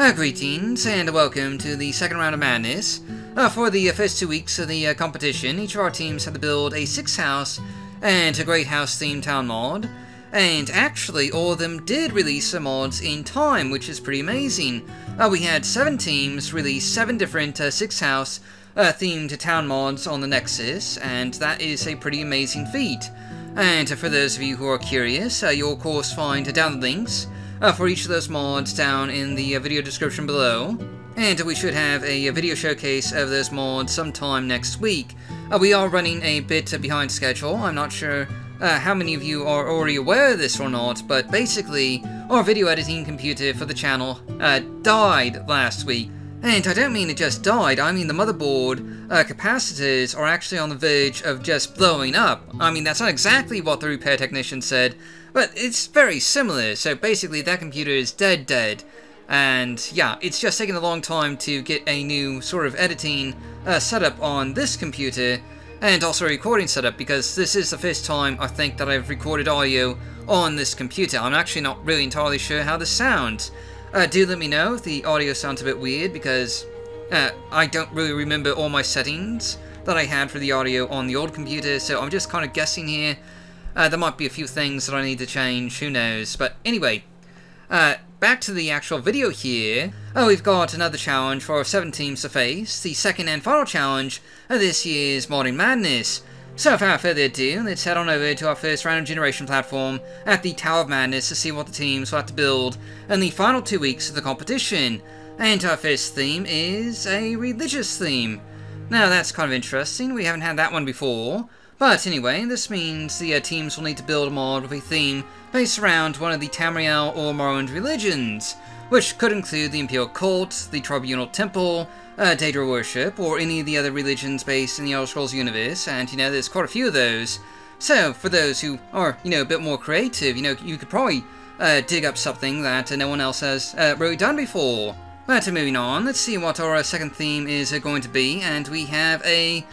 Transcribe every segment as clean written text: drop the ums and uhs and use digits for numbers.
Greetings and welcome to the second round of Madness. For the first 2 weeks of the competition, each of our teams had to build a 6-house and a Great House themed town mod. And actually, all of them did release the mods in time, which is pretty amazing. We had 7 teams release 7 different 6-house themed town mods on the Nexus, and that is a pretty amazing feat. And for those of you who are curious, you'll of course find download links for each of those mods down in the video description below. And we should have a video showcase of those mods sometime next week. We are running a bit behind schedule. I'm not sure how many of you are already aware of this or not, but basically our video editing computer for the channel died last week. And I don't mean it just died, I mean the motherboard capacitors are actually on the verge of just blowing up. I mean, that's not exactly what the repair technician said, but it's very similar. So basically that computer is dead. And yeah, it's just taken a long time to get a new sort of editing setup on this computer, and also a recording setup, because this is the first time I think that I've recorded audio on this computer. I'm actually not really entirely sure how this sounds. Do let me know if the audio sounds a bit weird, because I don't really remember all my settings that I had for the audio on the old computer, so I'm just kind of guessing here. There might be a few things that I need to change, who knows. But anyway, back to the actual video here. We've got another challenge for 7 teams to face, the second and final challenge of this year's Modding Madness. So without further ado, let's head on over to our first random generation platform at the Tower of Madness to see what the teams will have to build in the final 2 weeks of the competition. And our first theme is a religious theme. Now that's kind of interesting, we haven't had that one before. But anyway, this means the teams will need to build a mod with a theme based around one of the Tamriel or Morrowind religions, which could include the Imperial Cult, the Tribunal Temple, Daedra Worship, or any of the other religions based in the Elder Scrolls universe, and there's quite a few of those. So for those who are, a bit more creative, you could probably dig up something that no one else has really done before. But moving on, let's see what our second theme is going to be, and we have a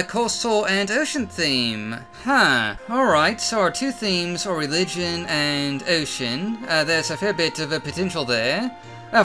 coastal and ocean theme. Alright, so our 2 themes are religion and ocean. There's a fair bit of potential there.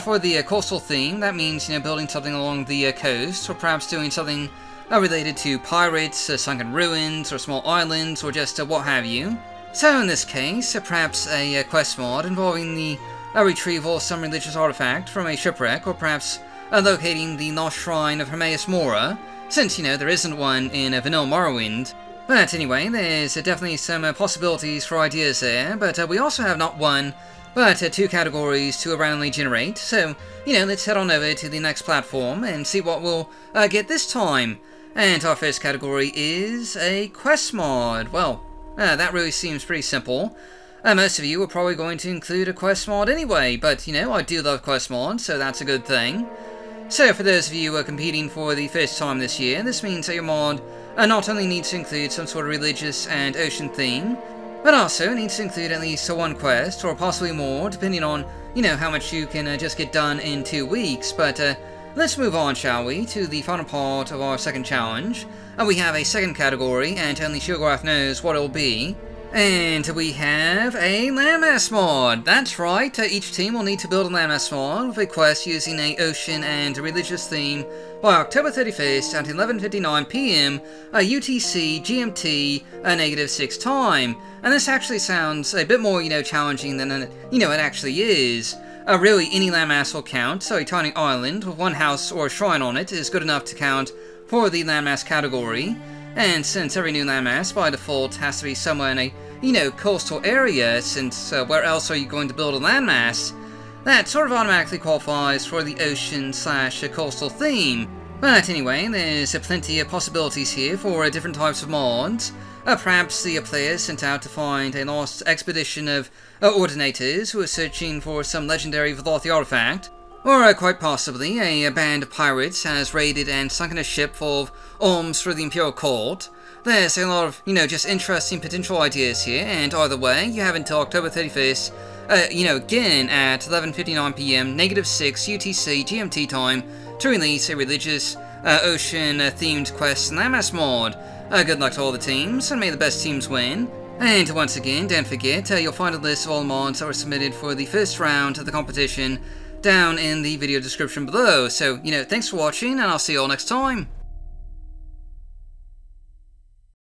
For the coastal theme, that means, building something along the coast, or perhaps doing something related to pirates, sunken ruins, or small islands, or just what have you. So in this case, perhaps a quest mod involving the retrieval of some religious artifact from a shipwreck, or perhaps locating the lost shrine of Hermaeus Mora, since, there isn't one in Vanilla Morrowind. But anyway, there's definitely some possibilities for ideas there, but we also have not one, but 2 categories to randomly generate. So, let's head on over to the next platform and see what we'll get this time. And our first category is a quest mod. Well, that really seems pretty simple. Most of you are probably going to include a quest mod anyway, but, I do love quest mods, so that's a good thing. So for those of you who are competing for the first time this year, this means that your mod not only needs to include some sort of religious and ocean theme, but also needs to include at least 1 quest, or possibly more, depending on, how much you can just get done in 2 weeks. But let's move on, shall we, to the final part of our second challenge. We have a second category, and only Shieldgraph knows what it'll be. And we have a Landmass mod. That's right, each team will need to build a Landmass mod with a quest using a ocean and religious theme by October 31st at 11:59 PM UTC GMT -6 time. And this actually sounds a bit more, challenging than it actually is. Really, any landmass will count, so a tiny island with 1 house or a shrine on it is good enough to count for the landmass category. And since every new landmass by default has to be somewhere in a, coastal area, since where else are you going to build a landmass, that sort of automatically qualifies for the ocean/coastal theme. But anyway, there's plenty of possibilities here for different types of mods. Perhaps the players sent out to find a lost expedition of ordinators who are searching for some legendary Velocity artifact. Or quite possibly, a band of pirates has raided and sunken a ship full of alms for the Imperial Cult. There's a lot of, just interesting potential ideas here, and either way, you have until October 31st, again at 11:59 PM -6 UTC GMT time to release a religious, ocean-themed quest and landmass mod. Good luck to all the teams, and may the best teams win. And once again, don't forget, you'll find a list of all the mods that were submitted for the first round of the competition down in the video description below. So, thanks for watching, and I'll see you all next time.